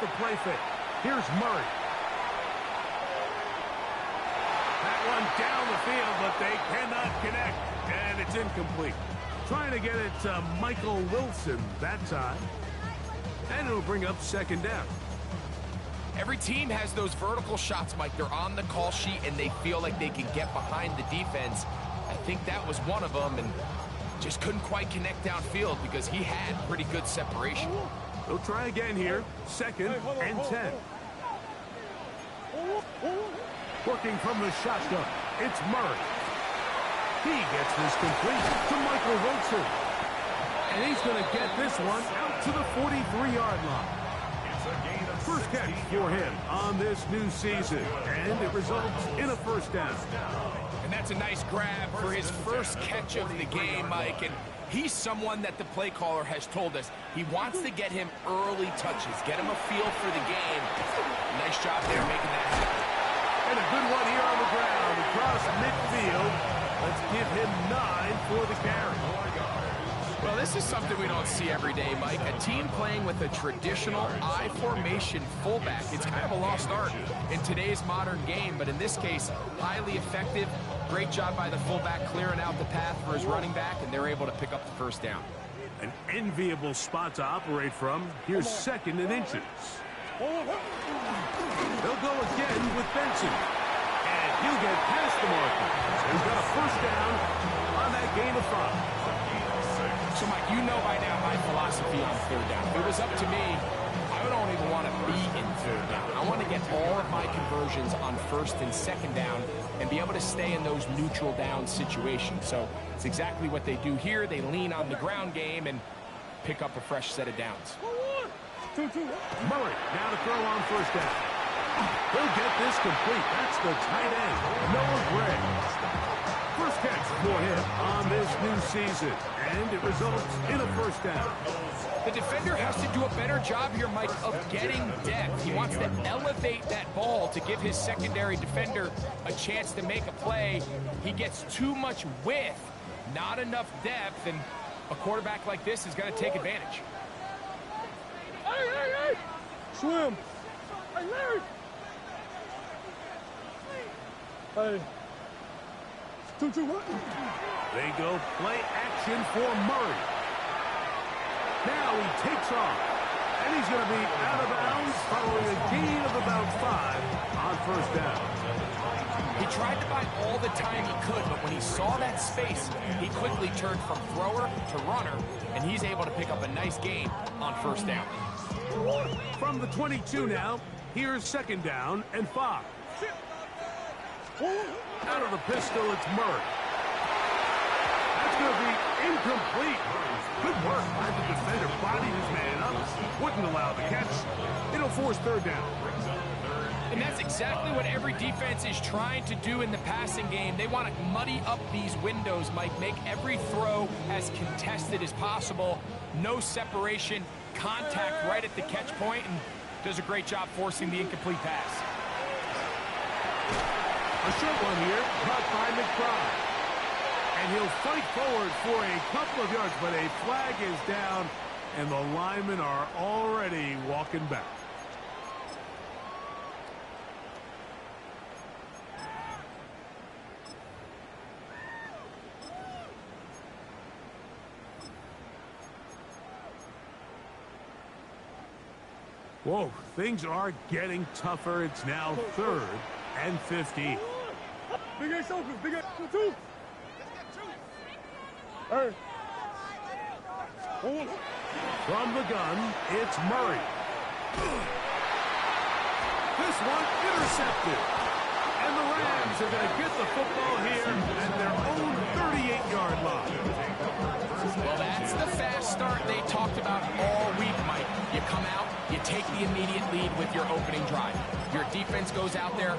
the play fake. Here's Murray. That one down the field, but they cannot connect, and it's incomplete. Trying to get it to Michael Wilson that time, and it'll bring up second down. Every team has those vertical shots, Mike. They're on the call sheet, and they feel like they can get behind the defense. I think that was one of them, and just couldn't quite connect downfield because he had pretty good separation. They'll try again here. Second and 10. Working from the shotgun, it's Murray. He gets this complete to Michael Wilson. And he's going to get this one out to the 43-yard line. First catch for him on this new season, and it results in a first down. And that's a nice grab for his first catch of the game, Mike. And he's someone that the play caller has told us he wants to get him early touches, get him a feel for the game. Nice job there making that happen. And a good one here on the ground across midfield. Let's give him 9 for the carry. Well, this is something we don't see every day, Mike. A team playing with a traditional I formation fullback. It's kind of a lost art in today's modern game, but in this case, highly effective. Great job by the fullback clearing out the path for his running back, and they're able to pick up the first down. An enviable spot to operate from. Here's second and inches. They'll go again with Benson. And he'll get past the marker. So he's got a first down on that gain of 5. So, Mike, you know by now my philosophy on third down. If it was up to me, I don't even want to be in third down. I want to get all of my conversions on first and second down and be able to stay in those neutral down situations. So it's exactly what they do here. They lean on the ground game and pick up a fresh set of downs. Murray now to throw on first down. He'll get this complete. That's the tight end, Noah Gray. First catch for him on this new season, and it results in a first down. The defender has to do a better job here, Mike, of getting depth. He wants to elevate that ball to give his secondary defender a chance to make a play. He gets too much width, not enough depth, and a quarterback like this is going to take advantage. Hey! Swim! Hey, Larry! Hey. 2-2-1. They go play action for Murray. Now he takes off, and he's going to be out of bounds following a gain of about 5 on first down. He tried to buy all the time he could, but when he saw that space, he quickly turned from thrower to runner, and he's able to pick up a nice gain on first down. From the 22 now, here's second down and 5. Out of the pistol, it's Murray. That's going to be incomplete. Good work by the defender. Bodied his man up. Wouldn't allow the catch. It'll force third down. And that's exactly what every defense is trying to do in the passing game. They want to muddy up these windows, Mike. Make every throw as contested as possible. No separation. Contact right at the catch point, and does a great job forcing the incomplete pass. A short one here, caught by McBride. And he'll fight forward for a couple of yards, but a flag is down, and the linemen are already walking back. Whoa, things are getting tougher. It's now 3rd and 15. Big Ace open. Big Ace. 2. Hey. From the gun, it's Murray. This one intercepted. And the Rams are going to get the football here at their own 38-yard line. Well, that's the fast start they talked about all week, Mike. You come out, you take the immediate lead with your opening drive. Your defense goes out there,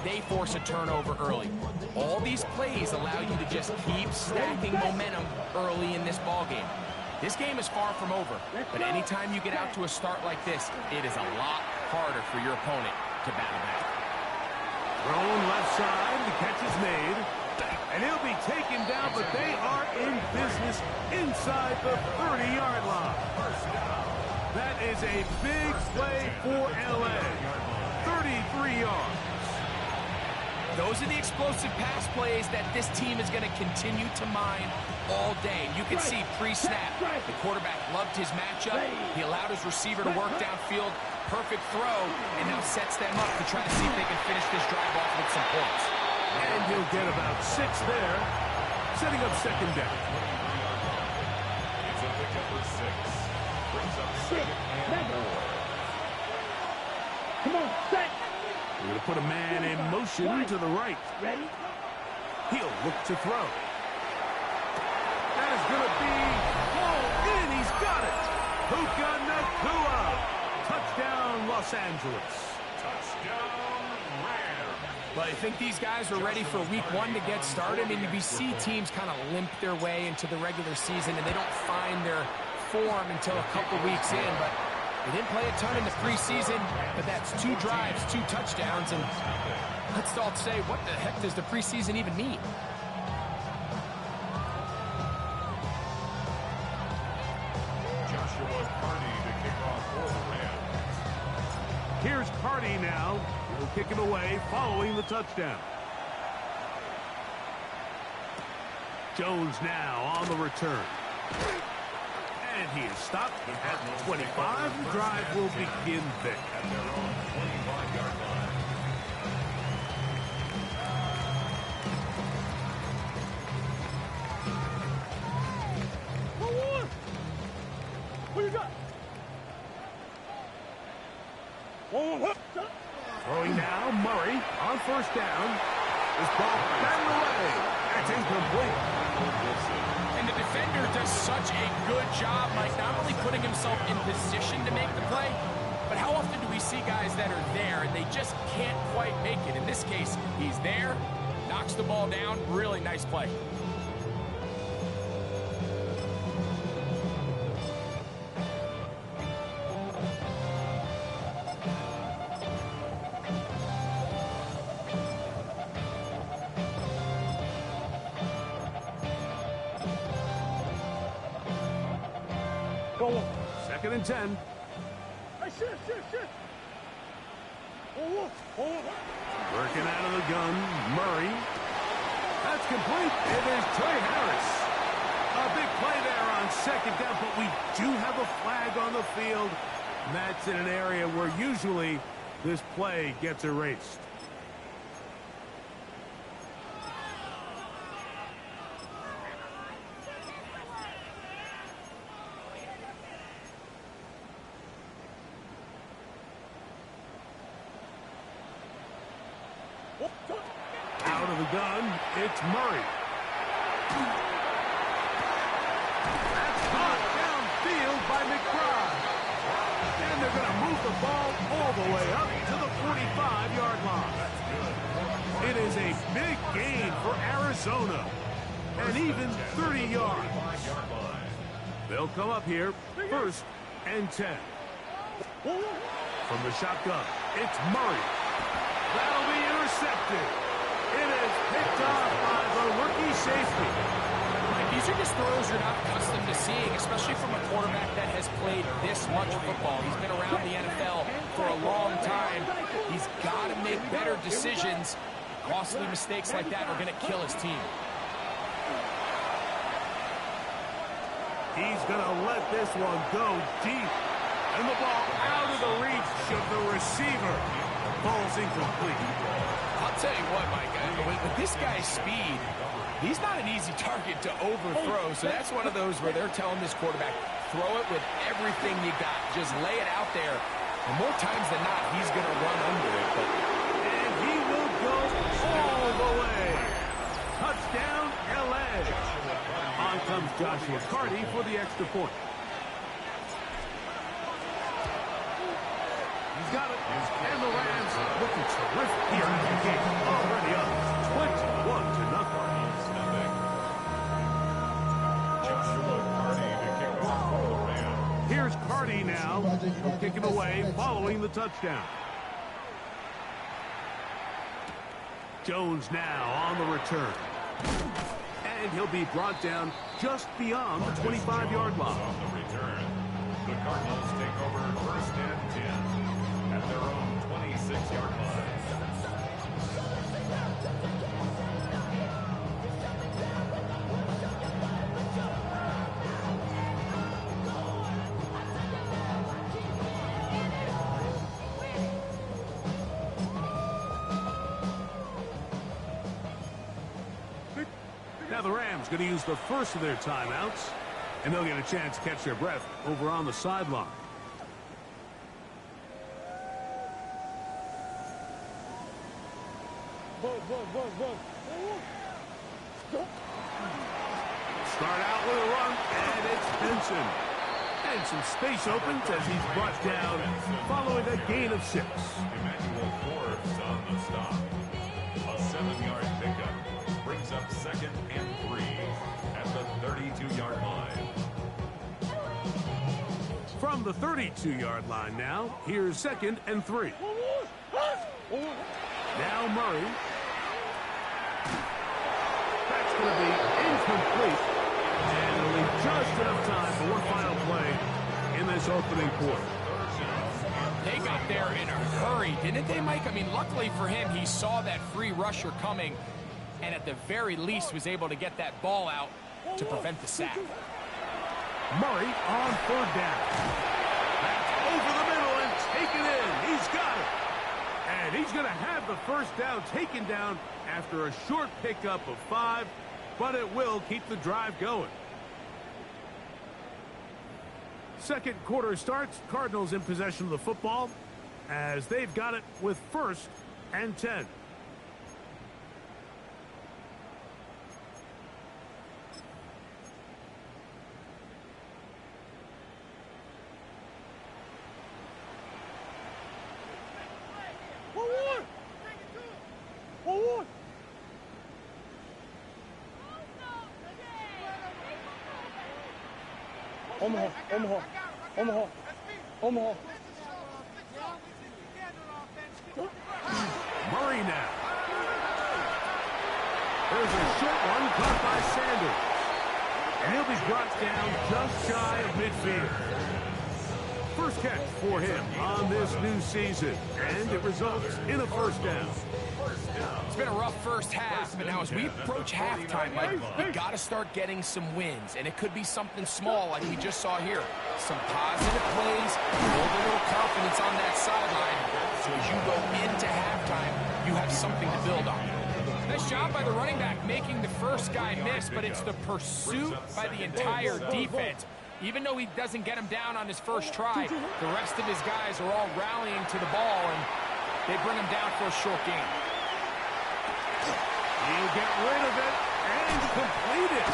they force a turnover early. All these plays allow you to just keep stacking momentum early in this ball game. This game is far from over, but anytime you get out to a start like this, it is a lot harder for your opponent to battle back. Thrown left side, the catch is made. And he'll be taken down, but they are in business inside the 30-yard line. That is a big play for LA. 33 yards. Those are the explosive pass plays that this team is going to continue to mine all day. You can see pre-snap, the quarterback loved his matchup. He allowed his receiver to work downfield. Perfect throw, and now sets them up to try to see if they can finish this drive off with some points. And he'll get about 6 there, setting up second down. It's a pickup for 6. Brings up second and 4. Come on, set. We're going to put a man in motion to the right. Ready? He'll look to throw. That is going to be all in. He's got it. Puka Nacua. Touchdown, Los Angeles. Touchdown, Rams. But I think these guys are ready for week 1 to get started. I mean, we see teams kind of limp their way into the regular season, and they don't find their form until a couple weeks in. But they didn't play a ton in the preseason, but that's 2 drives, 2 touchdowns, and let's all say, what the heck does the preseason even mean? Joshua Carney to kick off for the Rams. Here's Cardi now. He'll kick it away following the touchdown. Jones now on the return. And he is stopped at the 25. The drive will begin there. At their own 25-yard line. One. What you got? One. Throwing now, Murray on first down. This ball batted away. That's incomplete. And the defender does such a good job, Mike, not only putting himself in position to make the play, but how often do we see guys that are there and they just can't quite make it? In this case, he's there, knocks the ball down, really nice play. Second and 10. Hey, shit. Working out of the gun, Murray. That's complete. It is Trey Harris. A big play there on second down, but we do have a flag on the field. And that's in an area where usually this play gets erased. Out of the gun, it's Murray. That's caught downfield by McBride. And they're going to move the ball all the way up to the 45-yard line. It is a big gain for Arizona. And even 30 yards. They'll come up here, first and 10. From the shotgun, it's Murray. That'll be intercepted. It is picked off by the rookie safety. Mike, these are just throws you're not accustomed to seeing, especially from a quarterback that has played this much football. He's been around the NFL for a long time. He's got to make better decisions. Costly mistakes like that are going to kill his team. He's going to let this one go deep. And the ball out of the reach of the receiver. Ball's incomplete. I'll tell you what, Mike, with this guy's speed, he's not an easy target to overthrow. So that's one of those where they're telling this quarterback, throw it with everything you got. Just lay it out there. And more times than not, he's going to run under it. And he will go all the way. Touchdown, LA. On comes Joshua Cardi for the extra point. He's got it. And the Rams looking terrific here in the game. Already up 21-0. Joshua Carney to kick off for the Rams. Here's Cardi now. He'll kick it away following the touchdown. Jones now on the return. And he'll be brought down just beyond the 25-yard line. On the return, The Cardinals take over 1st and 10 at their own 26-yard line. Now the Rams going to use the first of their timeouts, and they'll get a chance to catch their breath over on the sideline. Start out with a run, and it's Benson. And some space opens as he's brought down following a gain of 6. Emmanuel Forbes on the stop. A 7-yard pickup brings up 2nd and 3 at the 32-yard line. From the 32-yard line now, here's 2nd and 3. Now Murray. That's going to be incomplete. And it'll leave just enough time for one final play in this opening quarter. They got there in a hurry, didn't they, Mike? I mean, luckily for him, he saw that free rusher coming, and at the very least was able to get that ball out to prevent the sack. Murray on 3rd down. That's over the middle and taken in. He's got it. And he's going to have the first down taken down after a short pickup of 5, but it will keep the drive going. Second quarter starts. Cardinals in possession of the football as they've got it with 1st and 10. Omaha. Murray now. There's a short one caught by Sanders. And he'll be brought down just shy of midfield. First catch for him on this new season. And it results in a first down. It's been a rough first half, but now as we approach halftime, Mike, you got to start getting some wins, and it could be something small like we just saw here. Some positive plays, build a little confidence on that sideline, so as you go into halftime, you have something to build on. Nice job by the running back making the first guy miss, but it's the pursuit by the entire defense. Even though he doesn't get him down on his first try, the rest of his guys are all rallying to the ball, and they bring him down for a short gain. He'll get rid of it and complete it.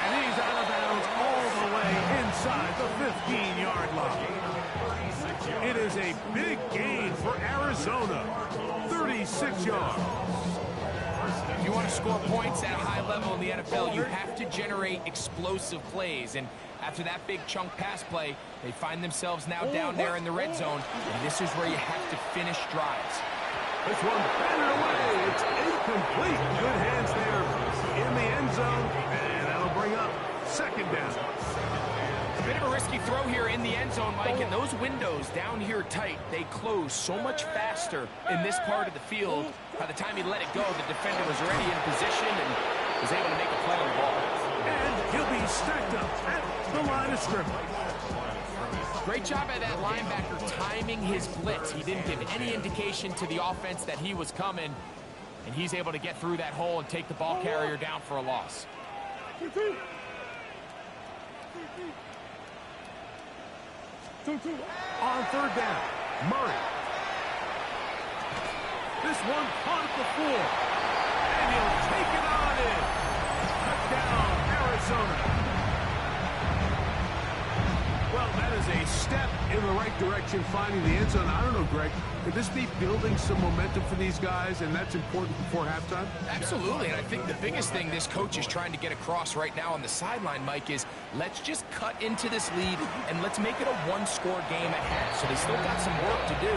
And he's out of bounds all the way inside the 15-yard line. It is a big gain for Arizona. 36 yards. If you want to score points at a high level in the NFL, you have to generate explosive plays. And after that big chunk pass play, they find themselves now down there in the red zone. And this is where you have to finish drives. This one batted away. It's incomplete. Good hands there in the end zone. And that'll bring up 2nd down. Bit of a risky throw here in the end zone, Mike, and those windows down here tight, they close so much faster in this part of the field. By the time he let it go, the defender was already in position and was able to make a play on the ball. And he'll be stacked up at the line of scrimmage. Great job by that linebacker timing his blitz. He didn't give any indication to the offense that he was coming, and he's able to get through that hole and take the ball carrier down for a loss. On 3rd down, Murray. This one caught at the 4. And he'll take it on in. Touchdown, Arizona. Well, that is a step in the right direction, finding the end zone. I don't know, Greg, could this be building some momentum for these guys, and that's important before halftime? Absolutely, and I think the biggest thing this coach is trying to get across right now on the sideline, Mike, is let's just cut into this lead, and let's make it a one-score game at half. So they still got some work to do,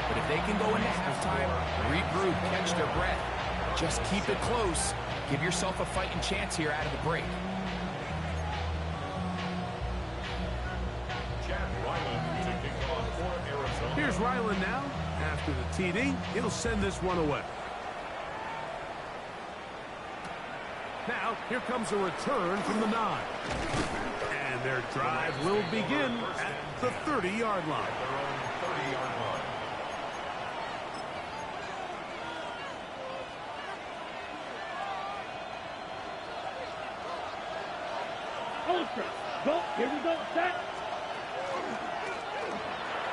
but if they can go into halftime, regroup, catch their breath, just keep it close, give yourself a fighting chance here out of the break. Here's Ryland now. After the TD, he'll send this one away. Now, here comes a return from the 9. And their drive will begin at the 30-yard line. Their own 30-yard line. Ultra. Go. Here we go. Set.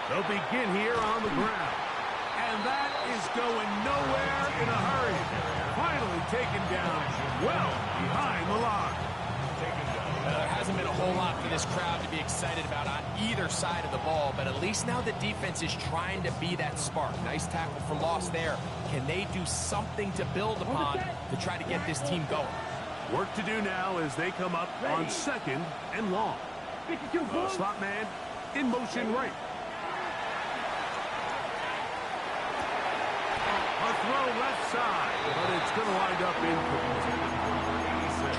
They'll begin here on the ground. And that is going nowhere in a hurry. Finally taken down well behind the line. There hasn't been a whole lot for this crowd to be excited about on either side of the ball, but at least now the defense is trying to be that spark. Nice tackle for loss there. Can they do something to build upon to try to get this team going? Work to do now as they come up on 2nd and long. Slot man in motion right. A throw left side, but it's going to wind up incomplete.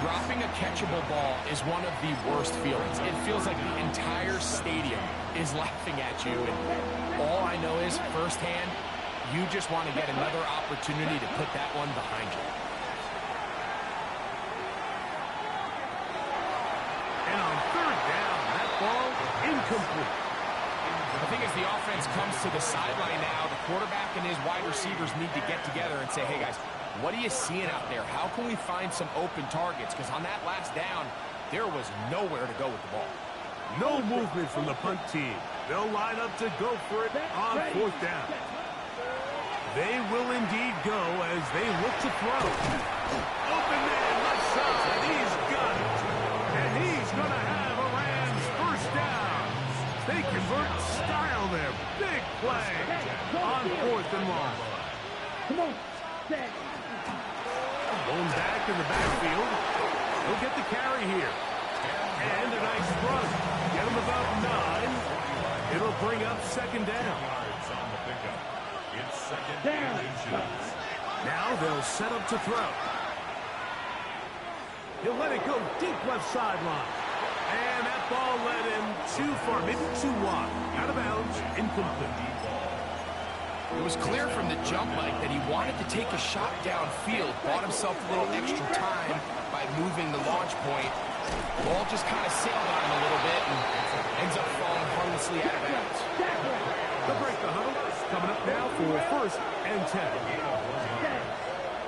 Dropping a catchable ball is one of the worst feelings. It feels like the entire stadium is laughing at you, and all I know is firsthand, you just want to get another opportunity to put that one behind you. And on 3rd down, that ball incomplete. I think as the offense comes to the sideline now, the quarterback and his wide receivers need to get together and say, hey guys, what are you seeing out there? How can we find some open targets? Because on that last down, there was nowhere to go with the ball. No movement from the punt team. They'll line up to go for it on 4th down. They will indeed go as they look to throw. Open man left side. He's got it. And he's going to have a Rams first down. They convert style there. Big play on 4th and long. Come on. Set. Going back in the backfield. He'll get the carry here. And a nice run. Get him about 9. It'll bring up 2nd down. Yards on the pickup. It's 2nd Down. and inches. Now they'll set up to throw. He'll let it go deep left sideline. And that ball led him too far, maybe too wide. Out of bounds, incomplete. It was clear from the jump, Mike, that he wanted to take a shot downfield, bought himself a little extra time by moving the launch point. Ball just kind of sailed on him a little bit and ends up falling harmlessly out of bounds. They'll break the huddle. Coming up now for 1st and 10.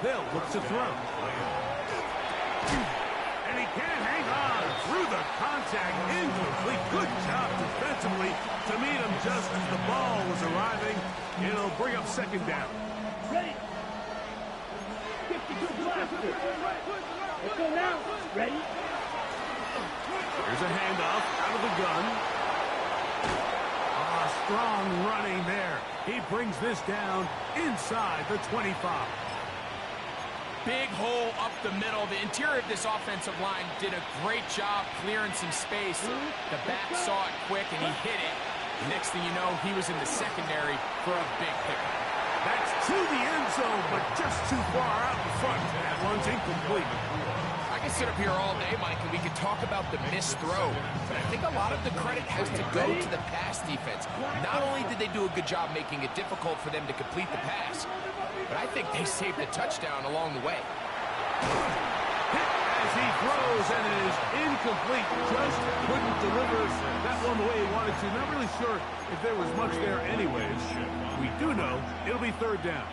They'll look to throw. And he can't hang on through the contact. Incomplete. Good job defensively to meet him just as the ball was arriving. It'll bring up 2nd down. Ready. 52 blaster. Let's go now. Ready. Here's a handoff out of the gun. Strong running there. He brings this down inside the 25. Big hole up the middle. The interior of this offensive line did a great job clearing some space. The back saw it quick, and he hit it. Next thing you know, he was in the secondary for a big pickup. That's to the end zone, but just too far out in front. That one's incomplete. I can sit up here all day, Mike, and we could talk about the missed throw, but I think a lot of the credit has to go to the pass defense. Not only did they do a good job making it difficult for them to complete the pass, but I think they saved a touchdown along the way. As he throws, and it is incomplete. Just couldn't deliver that one the way he wanted to. Not really sure if there was much there anyways. We do know it'll be 3rd down.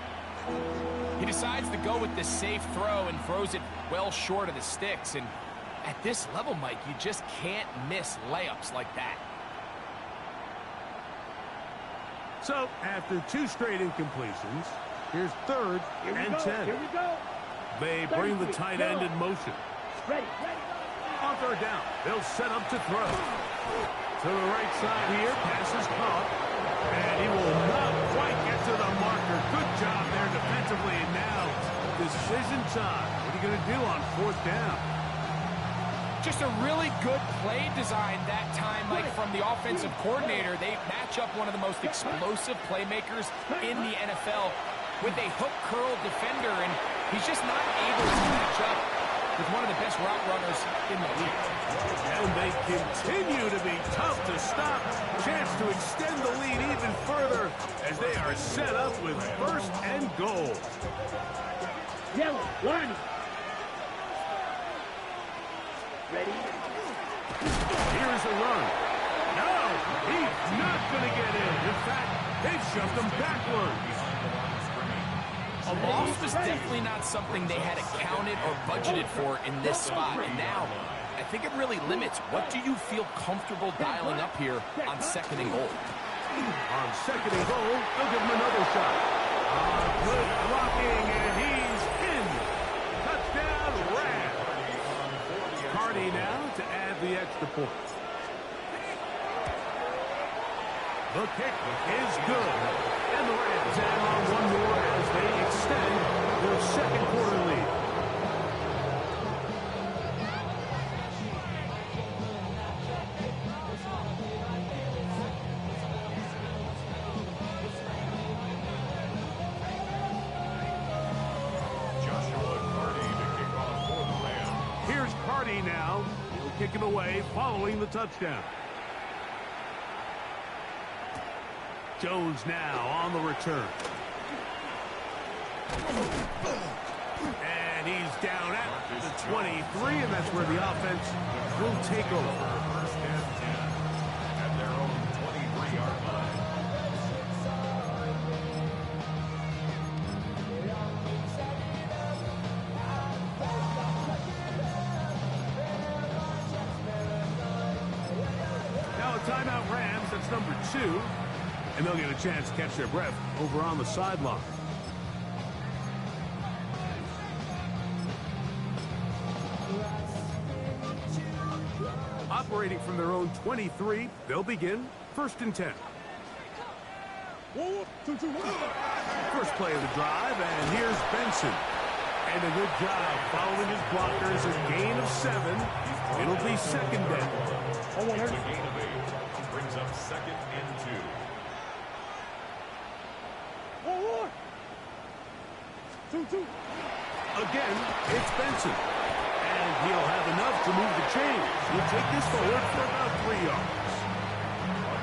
He decides to go with the safe throw and throws it well short of the sticks. And at this level, Mike, you just can't miss layups like that. So, after 2 straight incompletions, here's 3rd and 10. Here we go. They bring the tight end in motion. Ready. On 3rd down, they'll set up to throw. To the right side here, pass is caught. And he will not quite get to the marker. Good job there defensively. And now, decision time. What are you going to do on 4th down? Just a really good play design that time, Mike, from the offensive coordinator. They match up one of the most explosive playmakers in the NFL with a hook curl defender, and he's just not able to match up with one of the best route runners in the league. And they continue to be tough to stop. Chance to extend the lead even further. They are set up with 1st and goal. Yellow, line. Ready? Here's a run. No, he's not going to get in. In fact, they've shoved him backwards. A loss was definitely not something they had accounted or budgeted for in this spot. And now, I think it really limits what do you feel comfortable dialing up here on 2nd and goal. On 2nd and goal, they'll give him another shot. Good blocking, and he's in. Touchdown, Rams. Cardi now to add the extra point. The kick is good. And the Rams add on one more as they extend their 2nd quarter lead. Here's Cardi now. He'll kick it away following the touchdown. Jones now on the return. And he's down at the 23, and that's where the offense will take over. 1st and 10 at their own 23-yard line. Now a timeout Rams, that's number 2. And they'll get a chance to catch their breath over on the sideline. Operating from their own 23, they'll begin 1st and 10. First play of the drive, and here's Benson. And a good job following his blockers, a gain of 7. It'll be 2nd down. It's a gain of 8. Brings up 2nd and 2. Again, it's Benson. And he'll have enough to move the chains. He'll take this forward for about 3 yards.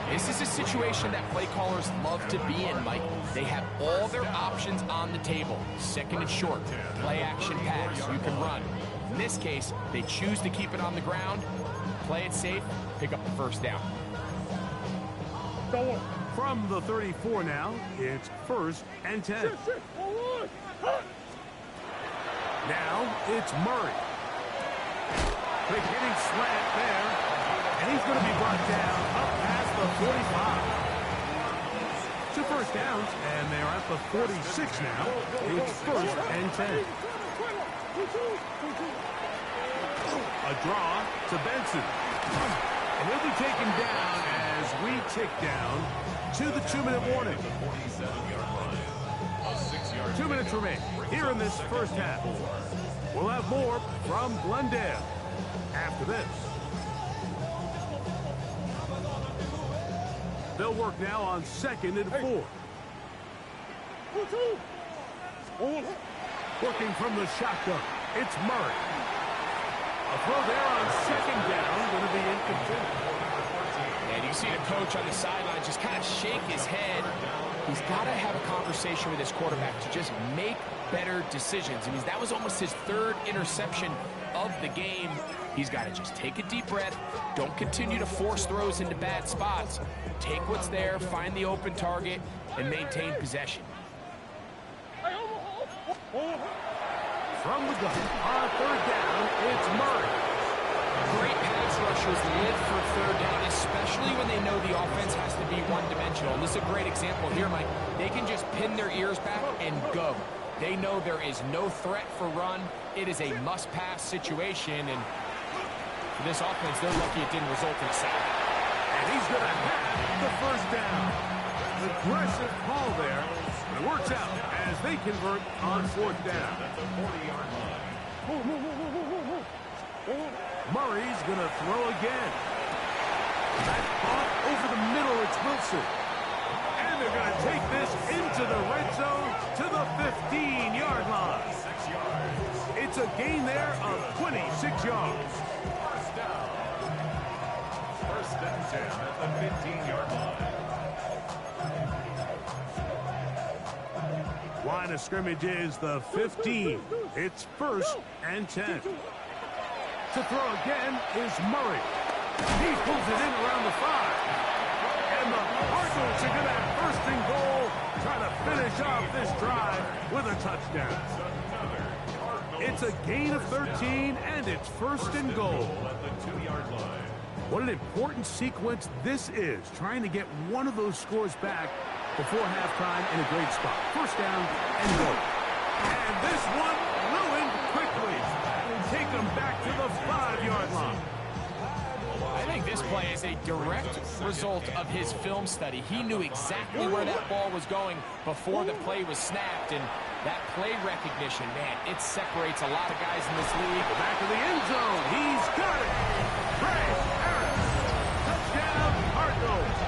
This is a situation that play callers love to be in, Mike. They have all their options on the table. 2nd and short, play action pass, you can run. In this case, they choose to keep it on the ground, play it safe, pick up the 1st down. From the 34 now, it's 1st and 10. Now it's Murray. Quick hitting slant there. And he's going to be brought down up past the 45. 2 first downs, and they're at the 46 now. It's 1st and 10. A draw to Benson. And he'll be taken down as we tick down to the 2-minute warning. 2 minutes remain here in this 1st half. We'll have more from Glendale after this. They'll work now on 2nd and 4. Working from the shotgun, it's Murray. A throw there on 2nd down, going to be incomplete. And you see the coach on the sideline just kind of shake his head. He's got to have a conversation with his quarterback to just make better decisions. I mean, that was almost his 3rd interception of the game. He's got to just take a deep breath. Don't continue to force throws into bad spots. Take what's there, find the open target, and maintain possession. From the gun, on 3rd down, it's Murray. Great pass rushers live for 3rd down, especially when they know the offense has to be one-dimensional. And this is a great example here, Mike. They can just pin their ears back and go. They know there is no threat for run. It is a must-pass situation, and for this offense, they're lucky it didn't result in a sack. And he's going to have the 1st down. Aggressive call there. It works out as they convert on 4th down. Murray's going to throw again. Back off over the middle, it's Wilson. And they're going to take this into the red zone to the 15-yard line. It's a gain there of 26 yards. 1st down. 1st and 10 at the 15-yard line. Line of scrimmage is the 15. It's 1st and 10. To throw again is Murray. He pulls it in around the 5. And the Cardinals are going to have 1st and goal, trying to finish off this drive with a touchdown. It's a gain of 13, and it's 1st and goal. At the 2-yard line. What an important sequence this is, trying to get one of those scores back before halftime in a great spot. 1st down and goal. And this one ruined quickly. Take them back to the 5-yard line. I think this play is a direct result of his film study. He knew exactly where that ball was going before the play was snapped, and that play recognition, man, it separates a lot of guys in this league. Back of the end zone. He's got it. Trey Harris. Touchdown, Cardinals.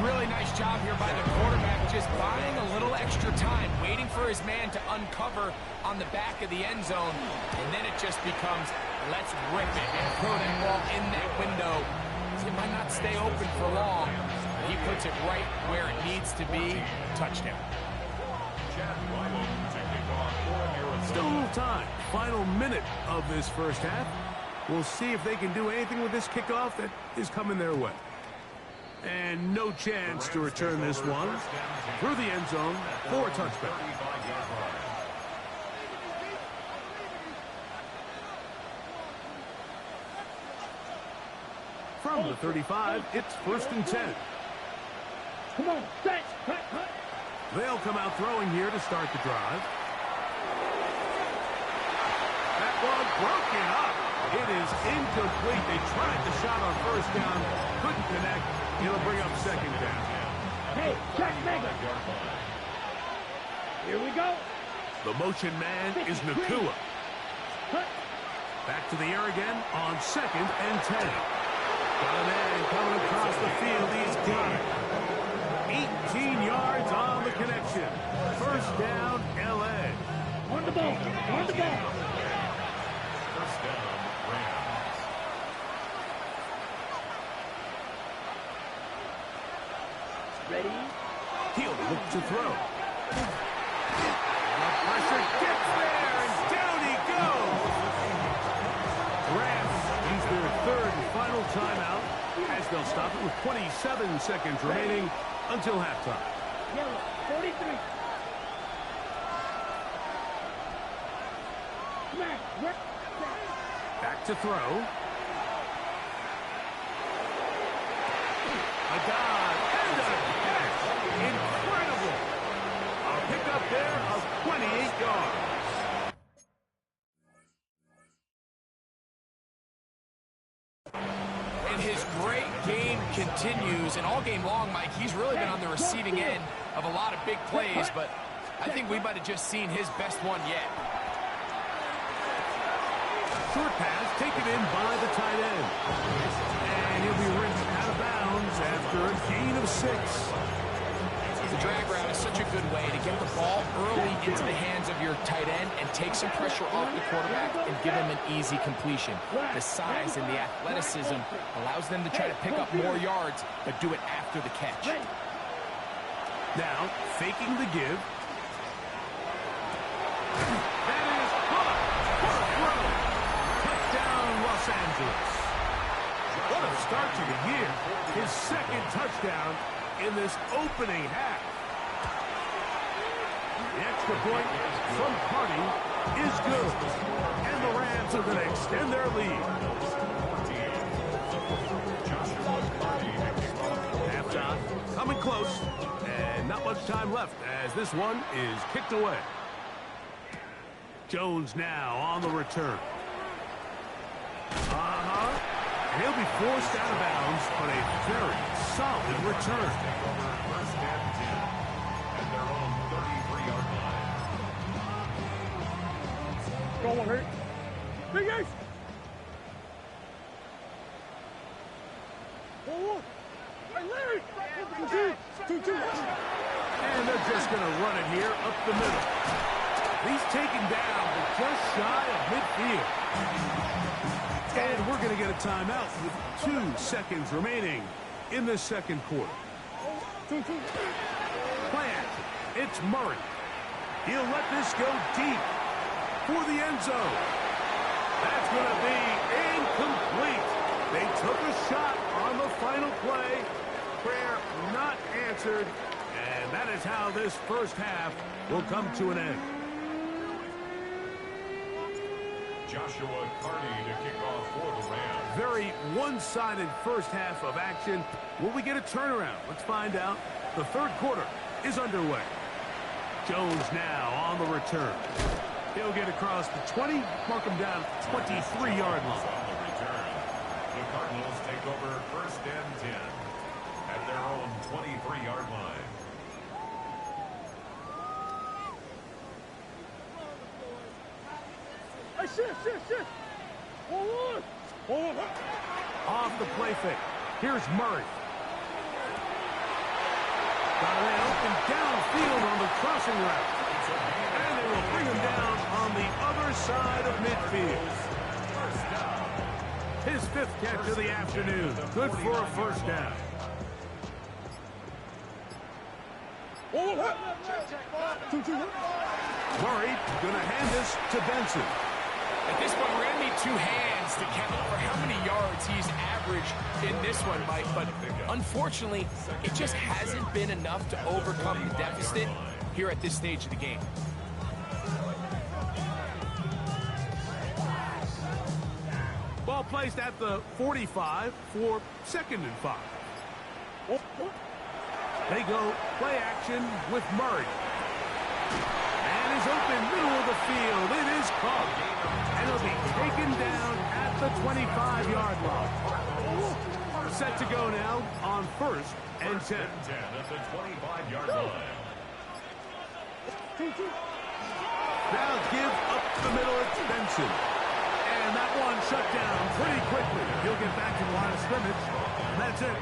Really nice job here by the quarterback, just buying a little extra time, waiting for his man to uncover on the back of the end zone, and then it just becomes, let's rip it and throw that ball in that window. It might not stay open for long, but he puts it right where it needs to be. Touchdown. Still a little time. Final minute of this 1st half. We'll see if they can do anything with this kickoff that is coming their way. And no chance to return this one through the end zone for a touchback. From the 35, it's 1st and 10. Come on, set, cut. They'll come out throwing here to start the drive. That one broken up. It is incomplete. They tried the shot on 1st down, couldn't connect. It'll bring up 2nd down. Hey, check mega. Here we go. The motion man is Nakua. Cut. Back to the air again on 2nd and 10. Got a man coming across the field. He's got it. 18 yards on the connection. 1st down, L.A. On the ball. On the ball. 1st down, Rams. Ready? He'll look to throw. The pressure gets there, and down he goes. Rams use their 3rd and final timeout as they'll stop it with 27 seconds remaining until halftime. Yellow, 43. Smash. Back to throw. A dive and a catch. Incredible. A pickup there of 28 yards. And his great game continues, and all game long, Mike, he's really been on the receiving end of a lot of big plays, but I think we might have just seen his best one yet. Short pass taken in by the tight end. And he'll be ripped out of bounds after a gain of 6. The drag route is such a good way to get the ball early into the hands of your tight end and take some pressure off the quarterback and give him an easy completion. The size and the athleticism allows them to try to pick up more yards, but do it after the catch. Now, faking the give. That is caught for a throw. Touchdown, Los Angeles. What a start to the year. His 2nd touchdown in this opening half. The extra point from Cardi is good. And the Rams are going to extend their lead. Halftime coming close. And not much time left as this one is kicked away. Jones now on the return. And he'll be forced out of bounds, but a very solid return. 1st and 10 at their own 33-yard line. Don't hurt. Big Ace. Hey, Larry. And they're just going to run it here up the middle. He's taken down, but just shy of midfield. And we're going to get a timeout with 2 seconds remaining in the 2nd quarter. It's Murray. He'll let this go deep for the end zone. That's going to be incomplete. They took a shot on the final play. Prayer not answered. And that is how this first half will come to an end. Joshua Carney to kick off for the Rams. Very one-sided first half of action. Will we get a turnaround? Let's find out. The third quarter is underway. Jones now on the return. He'll get across the 20, mark him down at the 23-yard line. On the return, the Cardinals take over first and 10 at their own 23-yard line. Hey, shit. Hold on. Off the play fake. Here's Murray. Got an open downfield on the crossing route. And they will bring him down on the other side of midfield. His fifth catch of the afternoon. Good for a first down. Murray going to hand this to Benson. At this point, we're going to need two hands to count for how many yards he's averaged in this one, Mike. But unfortunately, it just hasn't been enough to overcome the deficit here at this stage of the game. Ball placed at the 45 for 2nd and 5. They go play action with Murray. And is open middle of the field. It is caught. And it'll be taken down at the 25-yard line. Set to go now on 1st and 10. First and 10 at the 25-yard line. Now give up the middle. It's Benson. And that one shut down pretty quickly. He'll get back to the line of scrimmage. And that's it.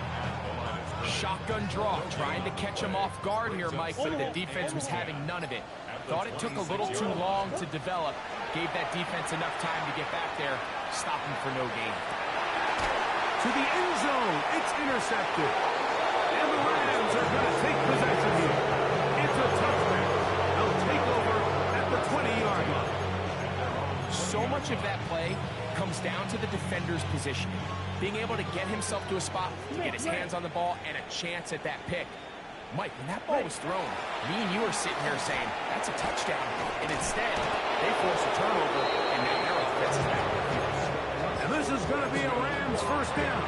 Shotgun draw, trying to catch him off guard here, Mike, but the defense was having none of it. Thought it took a little too long to develop. Gave that defense enough time to get back there. Stop him for no gain. To the end zone. It's intercepted. And the Rams are going to take possession here. It's a touchdown. They'll take over at the 20-yard line. So much of that play comes down to the defender's positioning. Being able to get himself to a spot, to get his hands on the ball, and a chance at that pick. Mike, when that ball was thrown, me and you are sitting here saying, that's a touchdown. And instead, they force a turnover, and now their offense is back. And this is going to be a Rams first down.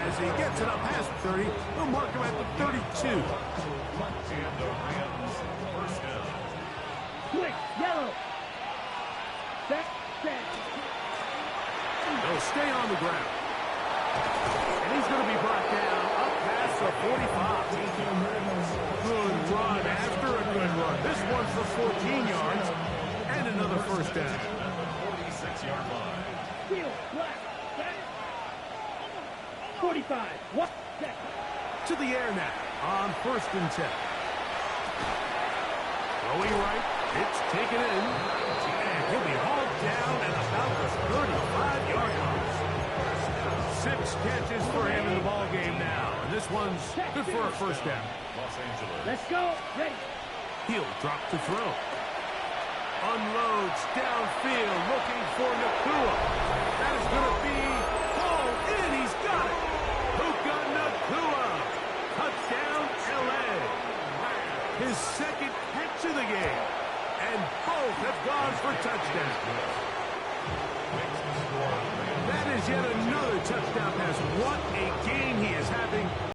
As he gets it up past 30, they'll mark him at the 32. And the Rams first down. Quick, yellow. Set. They'll stay on the ground. And he's going to be brought down up past the 45. Good run after a good run. This one's for 14 yards and another first down. 46-yard line. Field, left, set. 45. What? Set. To the air now on 1st and 10. Throwing right. It's taken in. And he'll be hauled down at about the 35-yard line. 6 catches for him in the ball game now. And this one's good for a first down. Los Angeles. Let's go. Ready. He'll drop to throw. Unloads downfield looking for Nakua. That is going to be hauled in. He's got it. Puka Nakua. Touchdown, L.A. His 2nd catch of the game. And both have gone for touchdowns. That is yet another touchdown pass. What a game he is having.